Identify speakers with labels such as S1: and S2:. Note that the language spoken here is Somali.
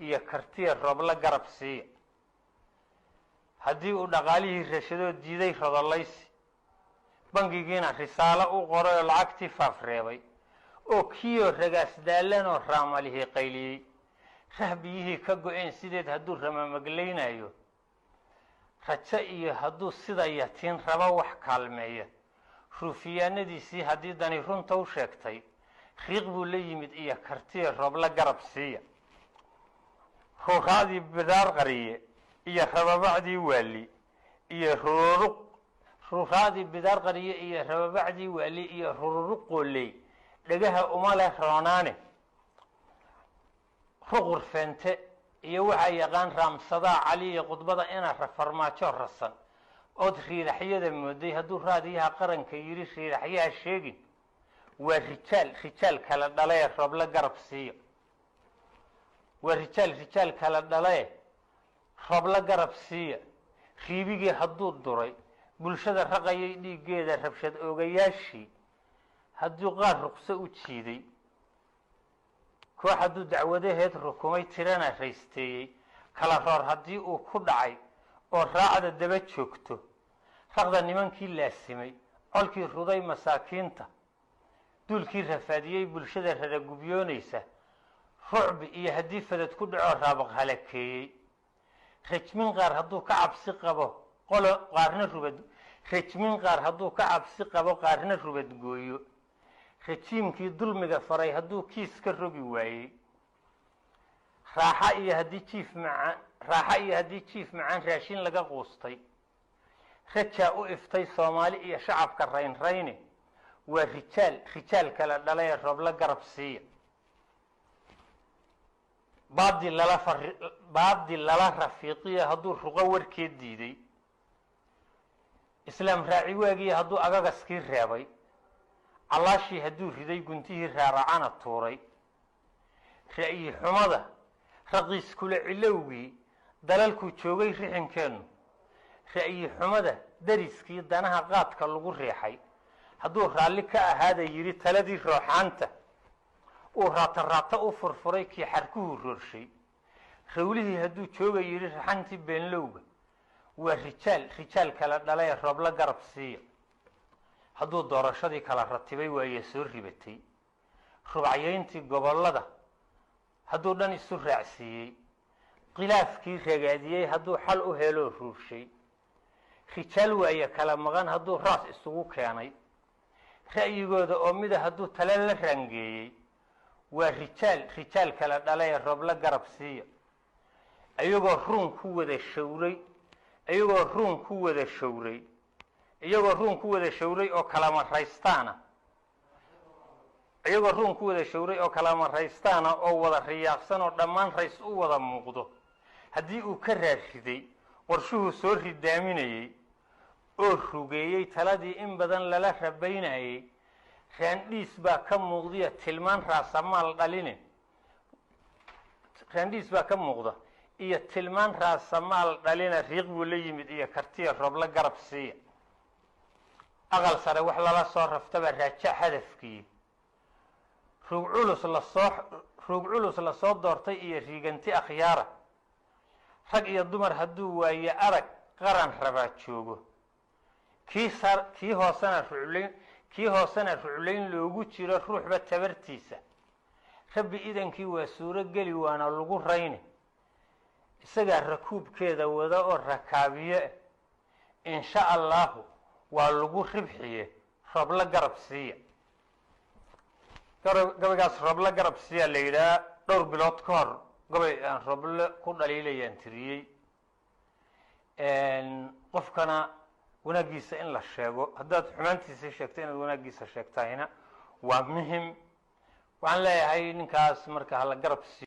S1: iyo kartiya roob la garab siiya haddii uu dhaqaalihii rashadoo diiday rodolaysi bangigiina risaalo u qoray oo lacagtii faafreebay oo kiyo ragaas daalanoo raamalihii qayliyey rahbiyihii ka go-een sideed hadduu ramamaglaynayo rajo iyo hadduu sida yatiin raba wax kaalmeeya ruufiyaanadiisii haddii dani runta u sheegtay riiq buu la yimid iyo kartiya roob la garab siiya ruuraadii bidaar qariye iyo rababacdii waali iyo ruuraadii bidaar qariye iyo rababacdii waali iyo rururuq qooley dhagaha uma leh roonaane ruqur feente iyo waxaa yaqaan raamsadaa cali iyo khudbada ina farmaajo rasan ood riiraxyada mooday hadduu raadiyaha qaranka yidhi riiraxyaha sheegin waa rijaal kala dhalee roob la garab siiya waa rijaal kala dhalee roob la garab siiya riibigii hadduu duray bulshada raqayay dhiiggeeda rabshad oogayaashii hadduu qaar ruqso u jiiday koox hadduu dacwadaheed rukumay tirana raysteeyey kala roor haddii uu ku dhacay oo raacda daba joogto raqda nimankii laasimay colkii ruday masaakiinta duulkii rafaadiyey bulshada raragubyoonaysa rucbi iyo haddii fadad ku dhaco raabaq halakeeyey rajmin qaar hadduu ka cabsi qabo rajmin qaar hadduu ka cabsi qabo qaarna rubadgooyo rajiimkii dulmiga faray hadduu kiis ka rogi waayey raaxa iyo haddii jiif macaan raashin laga quustay rajaa u iftay soomaali iyo shacabka raynrayne waa rijaal kala dhalee roob la garab siiya baadi lala rafiiqiya hadduu ruqo warkeed diiday islaam raaci waagiya hadduu agagaskii reebay calaashii hadduu riday guntihii raaracana tuuray ra'yi xumada raqiis kula cilowgii dalalkuu joogay rixinkeenu ra'yi xumada dariskii danaha qaadka lagu riixay hadduu raalli ka ahaada yidhi taladii rooxaanta uu raata u furfuray kii xarkuhu roorshay rawlihii hadduu jooga yidhi raxantii beenlowga waa rijaal kala dhalee roob la garab siiya hadduu doorashadii kala ratibay waaye soo ribatay rubacyayntii gobollada hadduu dhan isu raacsiiyey khilaafkii ragaadiyey hadduu xal u heloo ruurshay rijaal waaye kala maqan hadduu raas isugu keenay ra'yigooda oo mida hadduu tale la raangeeyey waa rijaal kala dhalee roob la garab siiya iyagoo ruun ku wada shawray oo kalama raystaana oo wada riyaaqsan oo dhammaan rays u wada muuqdo haddii uu ka raarriday qorshuhuu soo ridaaminayey oo rugeeyey taladii in badan lala rabaynayey raandhiis baa ka muuqdiya tilmaan raasamaal dhaline raandhiis baa ka muuqda iyo tilmaan raasamaal dhalina riiq buu la yimid iyo kartiya roob la garab siiya aqal sare wax lala soo raftaba raaja hadafkii ruug culus lasoo doortay iyo riiganti akhyaara rag iyo dumar hadduu waaye arag qaran rabaa joogo kii hoosena ruclayn loogu jiro ruuxba tabartiisa rabbi idankii waa suuro geli waana lagu rayni isagaa rakuubkeeda wada oo rakaabiye ah insha allahu waa lagu ribxiye roob la garab siiya gabaygaas roob la garab siiya la yidhaha dhowr bilood ka hor gabay aan rooble ku dhaliilayaan tiriyey qofkana wanaagiisa in la sheego haddaad xumaantiisa sheegto inaad wanaagiisa sheegtahayna waa muhim waxaan leeyahay ninkaas marka hala garab siiyo